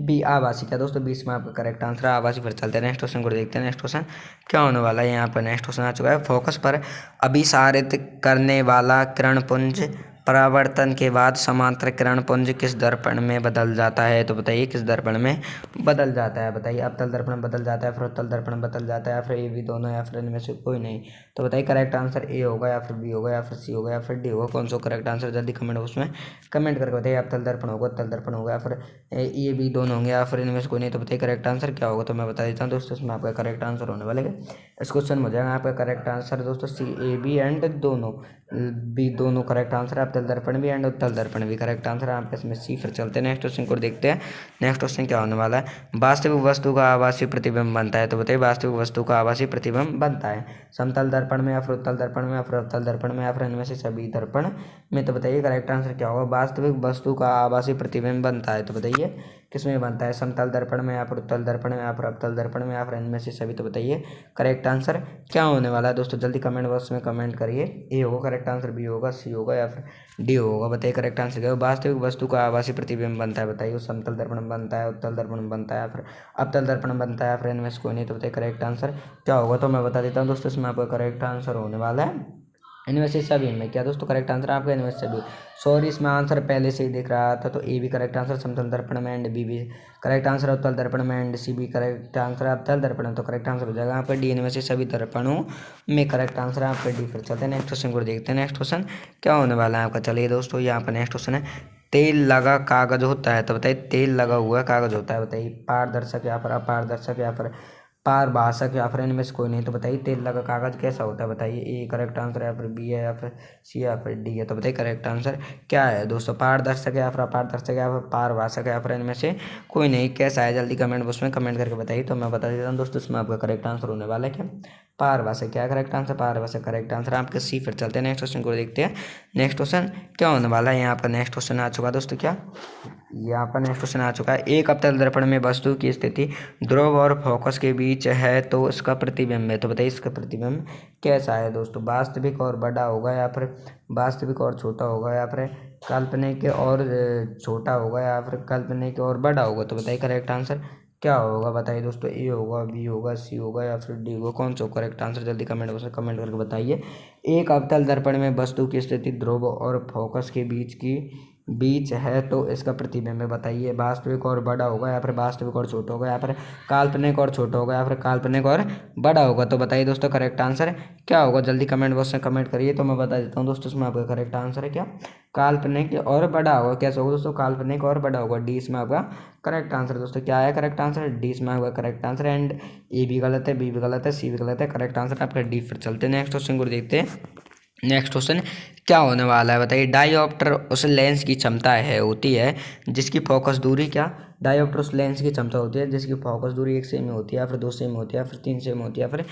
A: बी आवासी। क्या दोस्तों 20 में आपका करेक्ट आंसर है आवासी। फिर चलते हैं नेक्स्ट क्वेश्चन को देखते हैं। नेक्स्ट क्वेश्चन क्या होने वाला है। यहाँ पर नेक्स्ट क्वेश्चन आ चुका है। फोकस पर अभिसारित करने वाला किरणपुंज परावर्तन के बाद समांतर किरणपुंज किस दर्पण में बदल जाता है। तो बताइए किस दर्पण में बदल जाता है। बताइए अवतल दर्पण में बदल जाता है, फिर उत्तल दर्पण में बदल जाता है, या फिर ए बी दोनों, या फिर इनमें से कोई नहीं। तो बताइए करेक्ट आंसर ए होगा, या फिर बी होगा, या फिर सी होगा, या फिर डी होगा। कौन सा करेक्ट आंसर जल्दी कमेंट बॉक्स में कमेंट करके बताइए। अवतल दर्पण होगा, उत्तल दर्पण होगा, या फिर ए बी दोनों होंगे, या फिर इनमें से कोई नहीं। तो बताइए करेक्ट आंसर क्या होगा। तो मैं बता देता हूँ दोस्तों, इसमें आपका करेक्ट आंसर होने वाला है इस क्वेश्चन में हो जाएगा आपका करेक्ट आंसर दोस्तों सी ए बी एंड दोनों बी दोनों करेक्ट आंसर है। अवतल दर्पण भी एंड उत्तल दर्पण भी करेक्ट आंसर है आपका इसमें सी। फिर चलते हैं नेक्स्ट क्वेश्चन को देखते हैं। नेक्स्ट क्वेश्चन क्या होने वाला है। वास्तविक वस्तु का आभासी प्रतिबिंब बनता है। तो बताइए वास्तविक वस्तु का आभासी प्रतिबिंब बनता है समतल दर्पण में, या फिर उत्तल दर्पण में, या फिर अवतल दर्पण में, या फिर इनमें से सभी दर्पण में। तो बताइए करेक्ट आंसर क्या होगा। वास्तविक वस्तु का आभासी प्रतिबिंब बनता है। तो बताइए किसमें बनता है, समतल दर्पण में, या फिर उत्तल दर्पण में, या फिर अवतल दर्पण में, या फिर इनमें से सभी। तो बताइए करेक्ट आंसर क्या होने वाला है दोस्तों, जल्दी कमेंट बॉक्स में कमेंट करिए। ए होगा करेक्ट आंसर, बी होगा, सी होगा, या फिर डी होगा। बताइए करेक्ट आंसर क्या होगा। वास्तविक वस्तु का आभासी प्रतिबिंब बनता है। बताइए समतल दर्पण में बनता है, उत्तल दर्पण में बनता है, या फिर अवतल दर्पण में बनता है, या फिर इनमें से कोई नहीं। तो बताइए करेक्ट आंसर क्या होगा। तो मैं बता देता हूँ दोस्तों, इसमें आपका करेक्ट आंसर होने वाला है इनमें से सभी में। क्या दोस्तों करेक्ट आंसर आपका इनमें से सभी। सॉरी इसमें आंसर पहले से ही दिख रहा था। तो ए भी करेक्ट आंसर समतल दर्पण में, एंड बी भी करेक्ट आंसर उत्तल दर्पण में, एंड सी भी करेक्ट आंसर अवतल दर्पण में। तो करेक्ट आंसर हो जाएगा आपका डी इनमें से सभी दर्पणों में करेक्ट आंसर है आपका डी। फिर चलते हैं नेक्स्ट क्वेश्चन को देखते हैं। नेक्स्ट क्वेश्चन क्या होने वाला है आपका। चलिए दोस्तों यहाँ पर नेक्स्ट क्वेश्चन है। तेल लगा कागज होता है। तो बताइए तेल लगा हुआ कागज होता है। बताइए पारदर्शक, या फिर अपारदर्शक, या फिर पारभाषक, या फिर इनमें से कोई नहीं। तो बताइए तेल लगा कागज कैसा होता है। बताइए ए करेक्ट आंसर है, या फिर बी है, या फिर सी, या फिर डी है। तो बताइए करेक्ट आंसर क्या है दोस्तों। पारदर्शक, या फिर अपारदर्शक, या फिर पारभाषक, या फिर इनमें से कोई नहीं। कैसा है जल्दी कमेंट बॉक्स में कमेंट करके बताइए। तो मैं बता देता हूँ दोस्तों, इसमें आपका करेक्ट आंसर होने वाला है क्या पारभाषा क्या करेक्ट आंसर, पारभाषा करेक्ट आंसर आपका सी। फिर चलते हैं नेक्स्ट क्वेश्चन को देखते हैं। नेक्स्ट क्वेश्चन क्या होने वाला है, यहाँ पर नेक्स्ट क्वेश्चन आ चुका है दोस्तों। क्या यहाँ पर नेक्स्ट क्वेश्चन आ चुका है, एक अवतल दर्पण में वस्तु की स्थिति ध्रुव और फोकस के बीच है तो इसका प्रतिबिंब है, तो बताइए इसका प्रतिबिंब कैसा है दोस्तों। वास्तविक और बड़ा होगा या फिर वास्तविक और छोटा होगा या फिर काल्पनिक और छोटा होगा या फिर काल्पनिक और बड़ा होगा, तो बताइए करेक्ट आंसर क्या होगा। बताइए दोस्तों, ए होगा, बी होगा, सी होगा या फिर डी होगा, कौन सा करेक्ट आंसर जल्दी कमेंट बॉक्स में कमेंट करके बताइए। एक अवतल दर्पण में वस्तु की स्थिति ध्रुव और फोकस के बीच है तो इसका प्रतिबिंब बताइए। वास्तविक और बड़ा होगा या फिर वास्तविक और छोटा होगा या फिर काल्पनिक और छोटा होगा या फिर काल्पनिक और बड़ा होगा, तो बताइए दोस्तों करेक्ट आंसर क्या होगा। जल्दी कमेंट बॉक्स में कमेंट करिए तो मैं बता देता हूँ दोस्तों इसमें आपका करेक्ट आंसर है क्या, काल्पनिक और बड़ा होगा। कैसे होगा दोस्तों, काल्पनिक और बड़ा होगा। डी इसमें आपका करेक्ट आंसर दोस्तों क्या है, करेक्ट आंसर डी इसमें आपका करेक्ट आंसर। एंड ए भी गलत है, बी भी गलत है, सी भी गलत है, करेक्ट आंसर आपका डी। फिर चलते हैं नेक्स्ट क्वेश्चन को देखते हैं। नेक्स्ट क्वेश्चन क्या होने वाला है बताइए। डायोप्टर उस लेंस की क्षमता है होती है जिसकी फोकस दूरी क्या, डायोप्टर उस लेंस की क्षमता होती है जिसकी फोकस दूरी 1 सेमी होती है या फिर 2 सेमी होती है या फिर 3 सेमी होती है या फिर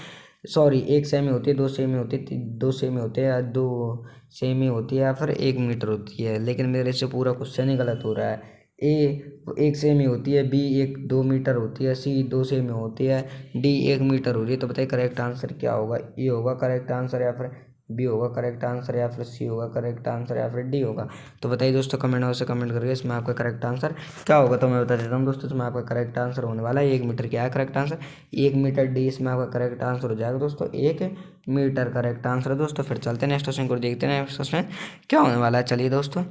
A: 1 सेमी होती है, 2 सेमी होती है, 2 सेमी होती है या 2 सेमी होती है या फिर 1 मीटर होती है। लेकिन मेरे से पूरा क्वेश्चन ही गलत हो रहा है। ए 1 सेमी होती है, बी 2 मीटर होती है, सी 2 सेमी होती है, डी 1 मीटर हो रही है, तो बताइए करेक्ट आंसर क्या होगा। ए होगा करेक्ट आंसर या फिर बी होगा करेक्ट आंसर या फिर सी होगा करेक्ट आंसर या फिर डी होगा, तो बताइए दोस्तों कमेंट बॉक्स से कमेंट करके इसमें आपका करेक्ट आंसर क्या होगा। तो मैं बता देता हूँ दोस्तों इसमें आपका करेक्ट आंसर होने वाला है 1 मीटर। क्या है करेक्ट आंसर, 1 मीटर। डी इसमें आपका करेक्ट आंसर हो जाएगा दोस्तों 1 मीटर करेक्ट आंसर है दोस्तों। फिर चलते हैं नेक्स्ट क्वेश्चन को देखते हैं नेक्स्ट क्वेश्चन क्या होने वाला है। चलिए दोस्तों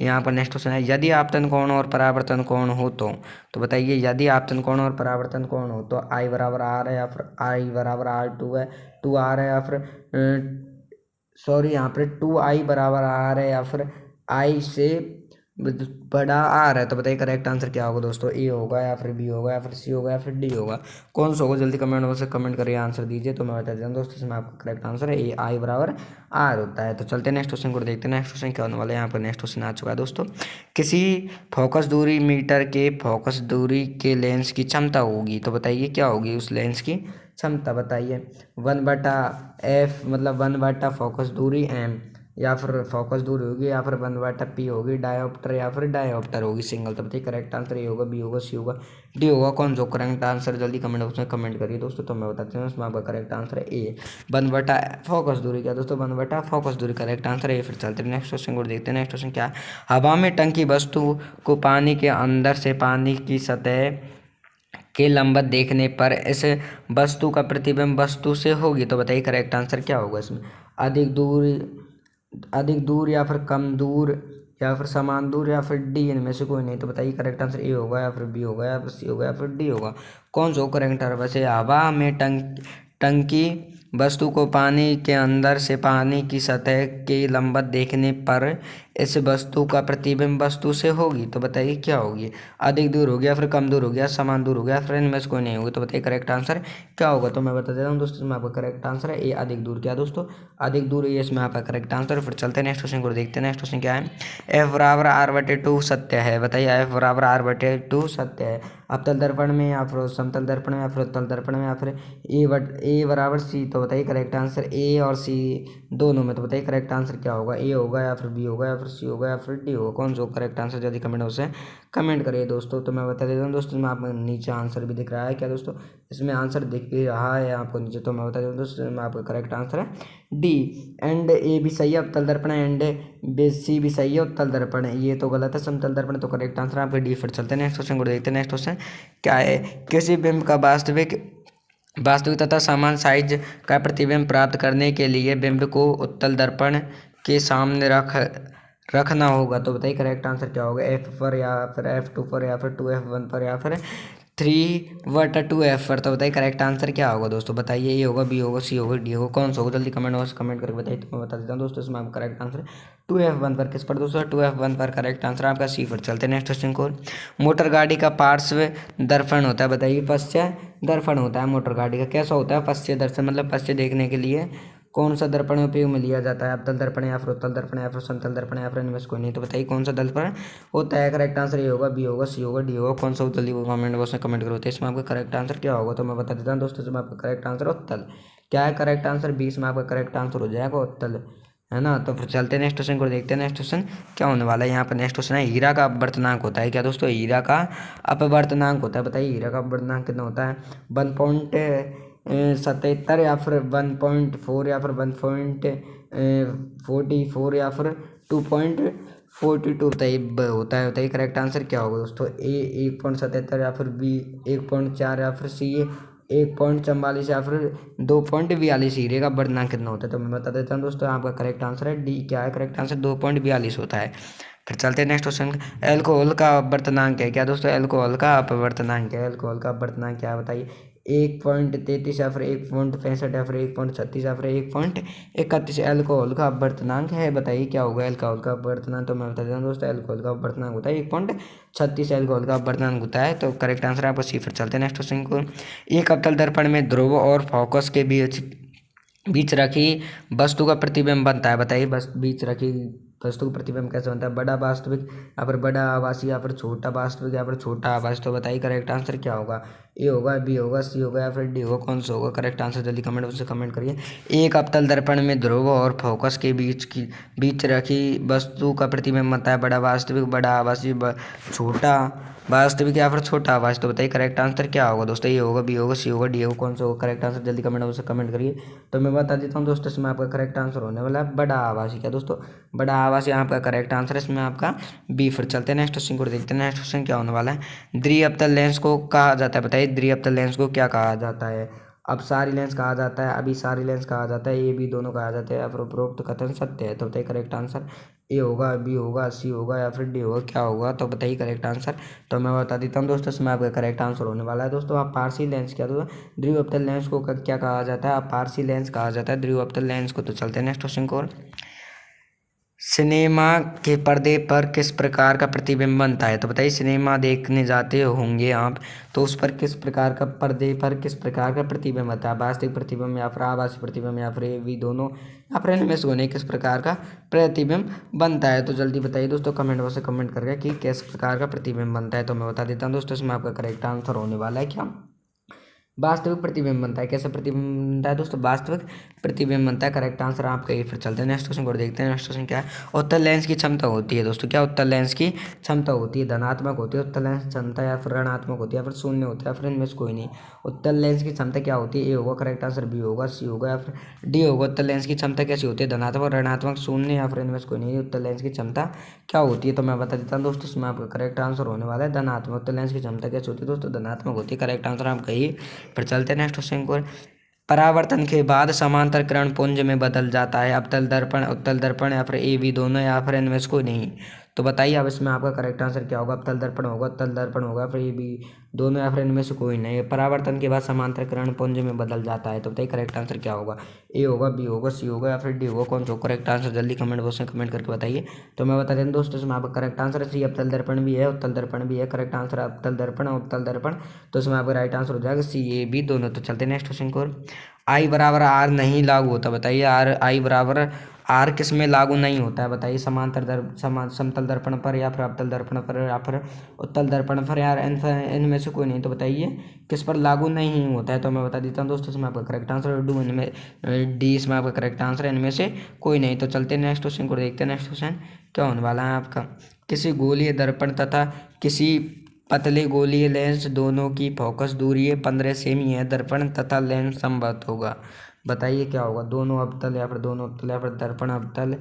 A: यहाँ पर नेक्स्ट क्वेश्चन है, यदि आपतन कोण और परावर्तन कोण हो तो बताइए यदि आपतन कोण और परावर्तन कोण हो तो आई बराबर आर है या फिर आई बराबर R2 है, 2R है या फिर सॉरी यहाँ पर 2I बराबर R है या फिर I से बड़ा R है, तो बताइए करेक्ट आंसर क्या होगा दोस्तों। ए होगा या फिर बी होगा या फिर सी होगा या फिर डी होगा, कौन सा होगा। जल्दी कमेंट बॉक्स से कमेंट करिए आंसर दीजिए तो मैं बता देता हूँ दोस्तों इसमें आपका करेक्ट आंसर है ए आई बराबर R होता है। तो चलते हैं नेक्स्ट क्वेश्चन को देखते हैं नेक्स्ट क्वेश्चन क्या होने वाला है। यहाँ पर नेक्स्ट क्वेश्चन आ चुका है दोस्तों, किसी फोकस दूरी मीटर के फोकस दूरी के लेंस की क्षमता होगी, तो बताइए क्या होगी उस लेंस की क्षमता। बताइए 1/f मतलब 1/, फोकस दूरी m या फिर फोकस दूरी होगी या फिर 1/p होगी, डायोप्टर या फिर डायोप्टर होगी सिंगल, तो बताइए करेक्ट आंसर ए होगा, बी होगा, सी होगा, डी होगा, कौन सा करेक्ट आंसर। जल्दी कमेंट बॉक्स में कमेंट करिए दोस्तों तो मैं बताती हूँ इसमें आपका करेक्ट आंसर है ए 1/, फोकस दूरी क्या दोस्तों 1/, फोकस दूरी करेक्ट आंसर है। फिर चलते हैं नेक्स्ट क्वेश्चन को देखते हैं नेक्स्ट क्वेश्चन क्या है। हवा में टंकी वस्तु को पानी के अंदर से पानी की सतह के लंबवत देखने पर इस वस्तु का प्रतिबिंब वस्तु से होगी, तो बताइए करेक्ट आंसर क्या होगा इसमें। अधिक दूर या फिर कम दूर या फिर समान दूर या फिर डी इनमें से कोई नहीं, तो बताइए करेक्ट आंसर ए होगा या फिर बी होगा या फिर सी होगा या फिर डी होगा, कौन सा करेक्ट आंसर। वैसे हवा में टंकी वस्तु को पानी के अंदर से पानी की सतह के लंबवत देखने पर इस वस्तु का प्रतिबिंब वस्तु से होगी, तो बताइए क्या होगी। अधिक दूर हो गया फिर कम दूर हो गया समान दूर हो गया फिर इनमें से कोई नहीं होगी, तो बताइए करेक्ट आंसर क्या होगा। तो मैं बता देता हूँ दोस्तों इसमें आपका करेक्ट आंसर है ए अधिक दूर। क्या दोस्तों अधिक दूर, ये इसमें आपका करेक्ट आंसर। फिर चलते हैं नेक्स्ट क्वेश्चन को देखते हैं नेक्स्ट क्वेश्चन क्या है। एफ बराबर R/2 सत्य है, बताइए एफ बराबर R/2 सत्य है अवतल दर्पण में या फिर समतल दर्पण में या फिर उत्तल दर्पण में या फिर ए बराबर सी, तो बताइए करेक्ट आंसर ए और सी दोनों में, तो बताइए करेक्ट आंसर क्या होगा। ए होगा या फिर बी होगा या फिर सी होगा या फिर डी होगा, कौन सा करेक्ट आंसर। जल्दी कमेंट उसे कमेंट करिए दोस्तों तो मैं बता देता हूँ दोस्तों इसमें आपको नीचे आंसर भी दिख रहा है क्या दोस्तों, इसमें आंसर दिख भी रहा है आपको नीचे, तो मैं बता देता हूँ दोस्तों इसमें आपका करेक्ट आंसर है डी। एंड ए भी सही है अवतल दर्पण एंड बी सी भी सही है उत्तल दर्पण है, ये तो गलत है समतल दर्पण, तो करेक्ट आंसर आपका डी। फिर चलते हैं नेक्स्ट क्वेश्चन को देखते हैं नेक्स्ट क्वेश्चन क्या है। किसी बिंब का वास्तविक तथा समान साइज का प्रतिबिंब प्राप्त करने के लिए बिंब को उत्तल दर्पण के सामने रखना होगा, तो बताइए करेक्ट आंसर क्या होगा। F पर या फिर F2 पर या फिर 2F1 पर या फिर 3/2F पर, तो बताइए करेक्ट आंसर क्या होगा दोस्तों। बताइए ए होगा, बी होगा, सी होगा, डी होगा, कौन सा होगा। जल्दी कमेंट बॉक्स कमेंट करके बताइए तो मैं बता देता हूँ दोस्तों इसमें आपका करेक्ट आंसर 2F1 पर। किस पर दोस्तों 2F1 पर करेक्ट आंसर आपका सी। पर चलते हैं नेक्स्ट क्वेश्चन को। मोटर गाड़ी का पार्श्व दर्पण होता है, बताइए पश्च दर्पण होता है मोटर गाड़ी का, कैसा होता है पश्च दर्पण मतलब पश्च देखने के लिए कौन सा दर्पण उपयोग में लिया जाता है, अवतल दर्पण या फिर उत्तल दर्पण या फिर समतल दर्पण या फिर इनमें से कोई नहीं, तो बताइए कौन सा दर्पण होता है। करेक्ट आंसर ए होगा, बी होगा, सी होगा, डी होगा, कौन सा जल्दी वो कमेंट बॉक्स में कमेंट करो तो इसमें आपका करेक्ट आंसर क्या होगा। तो मैं बता देता हूँ दोस्तों इसमें आपका करेक्ट आंसर उत्तल। क्या है करेक्ट आंसर, 20 में आपका करेक्ट आंसर हो जाएगा उत्तल, है ना। तो फिर चलते हैं नेक्स्ट क्वेश्चन को देखते हैं। नेक्स्ट क्वेश्चन क्या होने वाला है यहाँ पर। नेक्स्ट क्वेश्चन है हीरा का अपवर्तनांक होता है क्या दोस्तों, हीरा का अपवर्तनांक होता है। बताइए हीरा का अपवर्तनांक कितना होता है, 1.77 या फिर 1.4 या फिर 1.44 या फिर 2.42 होता है। बताइए करेक्ट आंसर क्या होगा दोस्तों, ए 1.77 या फिर बी 1.4 या फिर सी 1.44 या फिर 2.42। हीरे का अपवर्तनांक कितना होता है, तो मैं बता देता हूँ दोस्तों, आपका करेक्ट आंसर है डी। क्या है करेक्ट आंसर, 2.42 होता है। फिर चलते हैं नेक्स्ट क्वेश्चन। एल्कोहल का अपवर्तनांक है क्या दोस्तों, एल्कोहल का अपवर्तनांक है, एल्कोहल का अपवर्तनांक क्या है बताइए, 1.33 या फिर 1.65 या फिर 1.36 या फिर 1.31 एल्कोहल का अपवर्तनांक है। बताइए क्या होगा एल्कोहल का अपवर्तनांक, तो मैं बता देता हूँ दोस्तों, एल्कोहल का अपवर्तनांक होता है 1.36 एल्कोहल का अपवर्तनांक होता है। तो करेक्ट आंसर आपका सी। फिर चलते हैं नेक्स्ट क्वेश्चन को। एक अवतल दर्पण में ध्रुव और फोकस के बीच रखी वस्तु का प्रतिबिंब बनता है। बताइए बस बीच रखी वस्तु का प्रतिबिंब कैसे बनता है, बड़ा वास्तविक या फिर बड़ा आभासी या फिर छोटा वास्तविक या फिर छोटा आभासी। तो बताइए करेक्ट आंसर क्या होगा, ए होगा, बी होगा, सी होगा या फिर डी होगा, कौन सा होगा करेक्ट आंसर, जल्दी कमेंट बॉक्स में कमेंट करिए। एक अवतल दर्पण में ध्रुव और फोकस के बीच रखी वस्तु का प्रतिबिंब बनता है, बड़ा वास्तविक, बड़ा आभासी, छोटा वास्तविक या फिर छोटा आभासी। तो बताइए करेक्ट आंसर क्या होगा दोस्तों, ए होगा, बी होगा, सी होगा, डी होगा, कौन सा होगा करेक्ट आंसर, जल्दी कमेंट बॉक्स में कमेंट करिए। तो मैं बता देता हूँ दोस्तों, इसमें आपका करेक्ट आंसर होने वाला है बड़ा आभासी। क्या दोस्तों, बड़ा आभासी आपका करेक्ट आंसर है, इसमें आपका बी। फिर चलते हैं नेक्स्ट क्वेश्चन को देखते हैं। नेक्स्ट क्वेश्चन क्या होने वाला है, द्विअवतल लेंस को कहा जाता है। बताइए द्विअवतल लेंस को क्या कहा जाता है, अपसारी लेंस कहा जाता है, अभिसारी लेंस कहा जाता है, ये भी दोनों कहा जाता है या फिर उपरोक्त कथन सत्य है। तो बताइए करेक्ट आंसर, ए होगा, बी होगा, सी होगा या फिर डी होगा, क्या होगा, तो बताइए करेक्ट आंसर। तो मैं बता देता हूँ दोस्तों, इसमें आपका करेक्ट आंसर होने वाला है दोस्तों अपारसी लेंस। क्या दोस्तों, द्विअवतल लेंस को क्या कहा जाता है, अपारसी लेंस कहा जाता है द्विअवतल लेंस को। तो चलते हैं नेक्स्ट क्वेश्चन को। सिनेमा के पर्दे पर किस प्रकार का प्रतिबिंब बनता है। तो बताइए सिनेमा देखने जाते होंगे आप, तो उस पर किस प्रकार का, पर्दे पर किस प्रकार का प्रतिबिंब बनता है, वास्तविक प्रतिबिंब या फिर आभासी प्रतिबिंब या फिर ये भी दोनों या फिर इनमें से होने किस प्रकार का प्रतिबिंब बनता है। तो जल्दी बताइए दोस्तों कमेंट बॉक्स में कमेंट करके कि किस प्रकार का प्रतिबिंब बनता है। तो मैं बता देता हूँ दोस्तों, इसमें आपका करेक्ट आंसर होने वाला है क्या, वास्तविक प्रतिबिंब बनता है। कैसे प्रतिबिंब बनता है दोस्तों, वास्तविक प्रतिबिंब बनता है, करेक्ट आंसर आपका ये। फिर चलते हैं नेक्स्ट क्वेश्चन को देखते हैं। नेक्स्ट क्वेश्चन क्या है, उत्तल लेंस की क्षमता होती है दोस्तों, क्या उत्तल लेंस की क्षमता होती है, धनात्मक होती है उत्तल लेंस क्षमता या फिर ऋणात्मक होती है या फिर शून्य होता है या फिर इनमें से कोई नहीं। उत्तल लेंस की क्षमता क्या होती है, ए होगा करेक्ट आंसर, बी होगा, सी होगा या फिर डी होगा। उत्तल लेंस की क्षमता कैसी होती है, धनात्मक, ऋणात्मक, शून्य या फिर इनमें से कोई नहीं। उत्तल लेंस की क्षमता क्या होती है, तो मैं बता देता हूँ दोस्तों, इसमें आपका करेक्ट आंसर होने वाला है धनात्मक। उत्तल लेंस की क्षमता कैसी होती है दोस्तों, धनात्मक होती है, करेक्ट आंसर आपका ये। फिर चलते हैं नेक्स्ट क्वेश्चन को। परावर्तन के बाद समांतर किरण पुंज में बदल जाता है, अवतल दर्पण, उत्तल दर्पण या फिर ए बी दोनों या फिर इनमें से कोई नहीं। तो बताइए अब इसमें आपका करेक्ट आंसर क्या होगा, अवतल दर्पण होगा, उत्तल दर्पण होगा, फिर ए बी दोनों या फिर इनमें से कोई नहीं। परावर्तन के बाद समांतर किरण पुंज में बदल जाता है, तो बताइए करेक्ट आंसर क्या होगा, ए होगा, बी होगा, सी होगा या फिर डी होगा, कौन सा करेक्ट आंसर, जल्दी कमेंट बॉक्स में कमेंट करके बताइए। तो मैं बता दें दोस्तों, इसमें आपका करेक्ट आंसर है सी, अवतल दर्पण भी है, उत्तल दर्पण भी है, करेक्ट आंसर अवतल दर्पण और उत्तल दर्पण। तो इसमें आपका राइट आंसर हो जाएगा सी, ए बी दोनों। तो चलते नेक्स्ट क्वेश्चन को। आई बराबर आर नहीं लागू होता, बताइए आर, आई बराबर आर किस में लागू नहीं होता है। बताइए समांतर समतल दर्पण पर या फिर अवतल दर्पण पर या फिर उत्तल दर्पण पर, यार इनमें से कोई नहीं। तो बताइए किस पर लागू नहीं होता है, तो मैं बता देता हूँ दोस्तों, इसमें आपका करेक्ट आंसर डू, इनमें डी इसमें आपका करेक्ट आंसर है, इनमें से कोई नहीं। तो चलते नेक्स्ट क्वेश्चन को देखते हैं। नेक्स्ट क्वेश्चन क्या होने वाला है आपका, किसी गोलीय दर्पण तथा किसी पतले गोलीय लेंस दोनों की फोकस दूरी 15 सेमी है, दर्पण तथा लेंस समवत होगा। बताइए क्या होगा, दोनों अवतल या फिर दोनों उत्तल या फिर दर्पण अवतल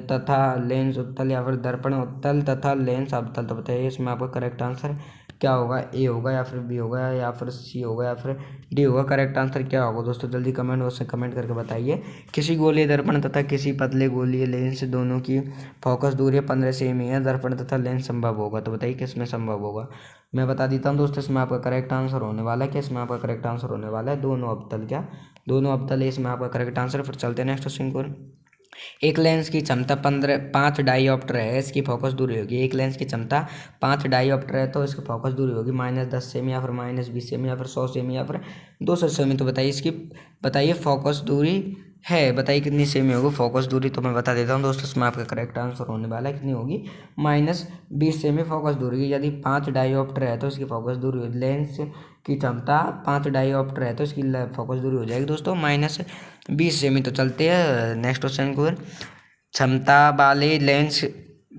A: तथा लेंस उत्तल या फिर दर्पण उत्तल तथा लेंस अवतल। तो बताइए इसमें आपका करेक्ट आंसर क्या होगा, ए होगा या फिर बी होगा या फिर सी होगा या फिर डी होगा, करेक्ट आंसर क्या होगा दोस्तों, जल्दी कमेंट बॉक्स में कमेंट करके बताइए। किसी गोलीय दर्पण तथा किसी पतले गोलीय लेंस दोनों की फोकस दूरी 15 सेमी है, दर्पण तथा लेंस संभव होगा। तो बताइए किसमें संभव होगा, मैं बता देता हूँ दोस्तों, इसमें आपका करेक्ट आंसर होने वाला है क्या, इसमें आपका करेक्ट आंसर होने वाला है दोनों अवतल। क्या दोनों अवतल है, इसमें आपका करेक्ट आंसर। फिर चलते हैं नेक्स्ट क्वेश्चन को। एक लेंस की क्षमता 5 डाईऑप्टर है, इसकी फोकस दूरी होगी, एक लेंस की क्षमता 5 डाईऑप्टर है, तो इसकी फोकस दूरी होगी -10 सेमी या फिर -20 सेमी या फिर 100 सेमी या फिर 200 सेमी। तो बताइए इसकी, बताइए फोकस दूरी है, बताइए कितनी सेमी होगी फोकस दूरी। तो मैं बता देता हूँ दोस्तों, इसमें आपका करेक्ट आंसर होने वाला है कितनी होगी, -20 सेमी फोकस दूरी। यदि 5 डायोप्टर है तो इसकी फोकस दूरी, लेंस की क्षमता 5 डायोप्टर है तो इसकी फोकस दूरी हो जाएगी दोस्तों -20 सेमी। तो चलते हैं नेक्स्ट क्वेश्चन को। क्षमता वाले लेंस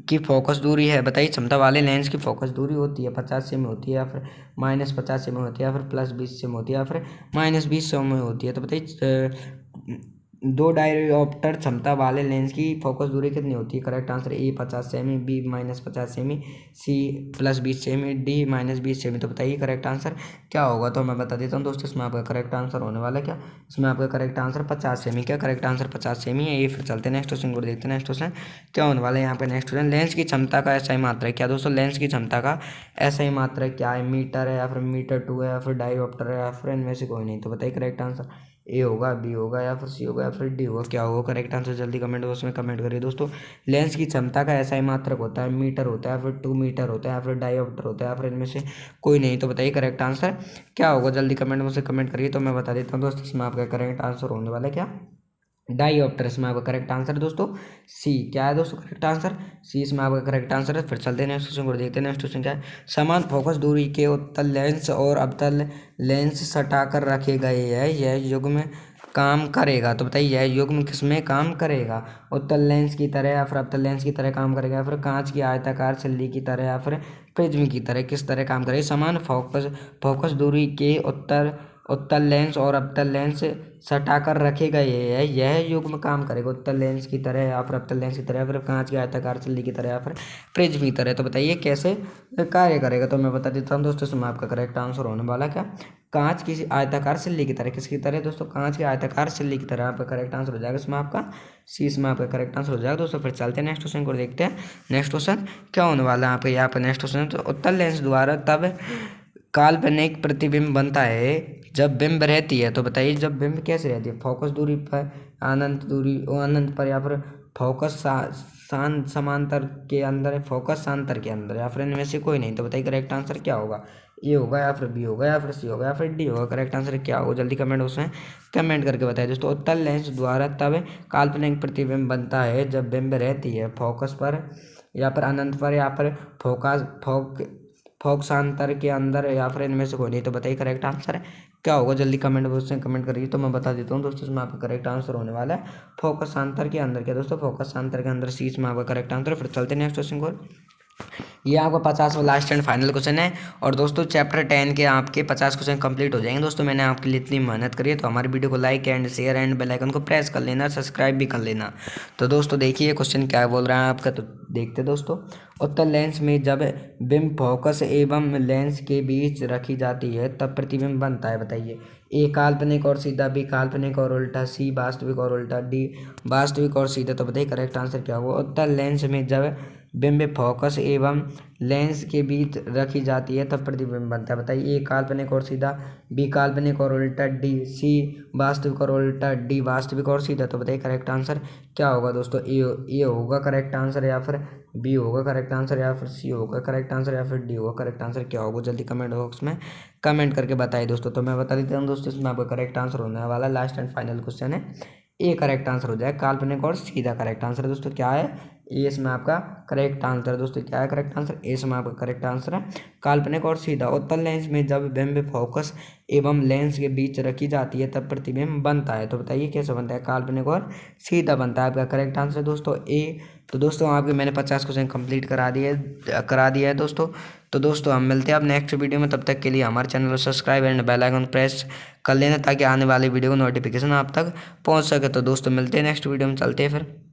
A: की फोकस दूरी है, बताइए क्षमता वाले लेंस की फोकस दूरी होती है 50 सेमी होती है, या फिर -50 सेमी होती है, या फिर +20 सेमी होती है, या फिर -20 सेमी होती है। तो बताइए 2 डायोप्टर क्षमता वाले लेंस की फोकस दूरी कितनी होती है। करेक्ट आंसर ए 50 सेमी, बी -50 सेमी, सी +20 सेमी, डी -20 सेमी। तो बताइए करेक्ट आंसर क्या होगा। तो मैं बता देता हूँ दोस्तों, इसमें आपका करेक्ट आंसर होने वाला है क्या, इसमें आपका करेक्ट आंसर 50 सेमी। क्या करेक्ट आंसर 50 सेमी है ये। फिर चलते हैं नेक्स्ट क्वेश्चन को देखते हैं। नेक्स्ट क्वेश्चन क्या होने वाला है यहाँ पे। नेक्स्ट क्वेश्चन, लेंस की क्षमता का एसआई मात्रक क्या दोस्तों। लेंस की क्षमता का एसआई मात्रक क्या है, मीटर है, या फिर मीटर 2 है, या फिर डायोप्टर है, या फिर इनमें से कोई नहीं। तो बताइए करेक्ट आंसर ए होगा, बी होगा, या फिर सी होगा, या फिर डी होगा। क्या होगा करेक्ट आंसर, जल्दी कमेंट बॉक्स में कमेंट करिए दोस्तों। लेंस की क्षमता का एसआई मात्रक होता है मीटर होता है, या फिर 2 मीटर होता है, या फिर डायोप्टर होता है, या फिर इनमें से कोई नहीं। तो बताइए करेक्ट आंसर क्या होगा, जल्दी कमेंट बॉक्स में कमेंट करिए। तो मैं बता देता हूँ दोस्तों, इसमें आपका करेक्ट आंसर होने वाला है क्या, डाईऑप्टर। इसमें आपका करेक्ट आंसर दोस्तों सी। क्या है दोस्तों करेक्ट आंसर, सी इसमें आपका करेक्ट आंसर है। फिर चलते हैं नेक्स्ट क्वेश्चन को देखते हैं। नेक्स्ट क्वेश्चन क्या है, समान फोकस दूरी के उत्तल लेंस और अवतल लेंस सटाकर रखे गए हैं, यह युग्म काम करेगा। तो बताइए यह युग्म किसमें काम करेगा, उत्तल लेंस की तरह, या फिर अवतल लेंस की तरह काम करेगा, या फिर कांच की आयताकार छल्ली की तरह, या फिर प्रिज्म की तरह, किस तरह काम करेगा। समान फोकस दूरी के उत्तल लेंस और अवतल लेंस सटाकर रखे गए हैं, यह युग्म काम करेगा उत्तल लेंस की तरह, या फिर अवतल लेंस की तरह, या फिर कांच की आयताकार छल्ली की तरह, या फिर प्रिज्म की तरह। तो बताइए कैसे कार्य करेगा। तो मैं बता देता हूँ दोस्तों, इसमें आपका करेक्ट आंसर होने वाला क्या, कांच की आयताकार छल्ली की तरह। किसकी तरह दोस्तों, कांच की आयताकार छल्ली की तरह आपका करेक्ट आंसर हो जाएगा इसमें आपका सी, इसमें आपका करेक्ट आंसर हो जाएगा दोस्तों। फिर चलते हैं नेक्स्ट क्वेश्चन को देखते हैं। नेक्स्ट क्वेश्चन क्या होने वाला है आपका यहाँ पर। नेक्स्ट क्वेश्चन, तो उत्तल लेंस द्वारा तब काल्पनिक प्रतिबिंब बनता है जब बिंब रहती है। तो बताइए जब बिंब कैसे रहती है, फोकस दूरी पर, अनंत पर, या फिर फोकस समांतर के अंदर, फोकस शांतर के अंदर, या फिर इनमें से कोई नहीं। तो बताइए करेक्ट आंसर क्या होगा, ए होगा, या फिर बी होगा, या फिर सी होगा, या फिर डी होगा। करेक्ट आंसर क्या होगा, जल्दी कमेंट उसमें कमेंट करके बताइए दोस्तों। उत्तल लेंस द्वारा तब काल्पनिक प्रतिबिंब बनता है जब बिंब रहती है फोकस पर, या फिर अनंत पर, या फिर फोकसांतर के अंदर, या फिर इनमें से कोई नहीं। तो बताइए करेक्ट आंसर क्या होगा, जल्दी कमेंट बॉक्स में कमेंट करिए। तो मैं बता देता हूँ दोस्तों, इसमें आपका करेक्ट आंसर होने वाला है फोकसांतर के अंदर। क्या दोस्तों, फोकसांतर के अंदर, सी इसमें आपका करेक्ट आंसर। फिर चलते हैं नेक्स्ट क्वेश्चन को। ये आपका 50वां लास्ट एंड फाइनल क्वेश्चन है, और दोस्तों चैप्टर 10 के आपके 50 क्वेश्चन कंप्लीट हो जाएंगे दोस्तों। मैंने आपके लिए इतनी मेहनत करी है, तो हमारी वीडियो को like and share and bell icon को प्रेस कर लेना, सब्सक्राइब भी कर लेना। तो दोस्तों देखिए क्वेश्चन क्या बोल रहा है आपका, तो देखते दोस्तों। उत्तल लेंस में जब बिंब फोकस एवं लेंस के बीच रखी जाती है तब प्रतिबिंब बनता है। बताइए ए काल्पनिक और सीधा, बी काल्पनिक और उल्टा, सी वास्तविक और उल्टा, डी वास्तविक और सीधा। तो बताइए करेक्ट आंसर क्या होगा। उत्तल लेंस में जब बिंब फोकस एवं लेंस के बीच रखी जाती है तब प्रतिबिंब बनता है। बताइए ए काल्पनिक और सीधा, बी काल्पनिक और उल्टा, डी सी वास्तविक और उल्टा, डी वास्तविक और सीधा। तो बताइए करेक्ट आंसर क्या होगा दोस्तों। ए होगा करेक्ट आंसर, या फिर बी होगा करेक्ट आंसर, या फिर सी होगा करेक्ट आंसर, या फिर डी होगा करेक्ट आंसर। क्या होगा जल्दी कमेंट बॉक्स में कमेंट करके बताइए दोस्तों। तो मैं बता देता हूँ दोस्तों, इसमें आपका करेक्ट आंसर होने वाला लास्ट एंड फाइनल क्वेश्चन है ए करेक्ट आंसर हो जाए, काल्पनिक और सीधा करेक्ट आंसर है दोस्तों। क्या है ए इसमें आपका करेक्ट आंसर है दोस्तों। क्या है करेक्ट आंसर, ए इसमें आपका करेक्ट आंसर है काल्पनिक और सीधा। उत्तल लेंस में जब बिंब फोकस एवं लेंस के बीच रखी जाती है तब प्रतिबिंब बनता है। तो बताइए कैसे बनता है, काल्पनिक और सीधा बनता है। आपका करेक्ट आंसर दोस्तों ए। तो दोस्तों आपके मैंने 50 क्वेश्चन कंप्लीट करा दिया है दोस्तों। तो दोस्तों हम मिलते हैं अब नेक्स्ट वीडियो में, तब तक के लिए हमारे चैनल को subscribe and bell icon press कर लेना, ताकि आने वाली वीडियो को नोटिफिकेशन आप तक पहुंच सके। तो दोस्तों मिलते हैं नेक्स्ट वीडियो में, चलते हैं फिर।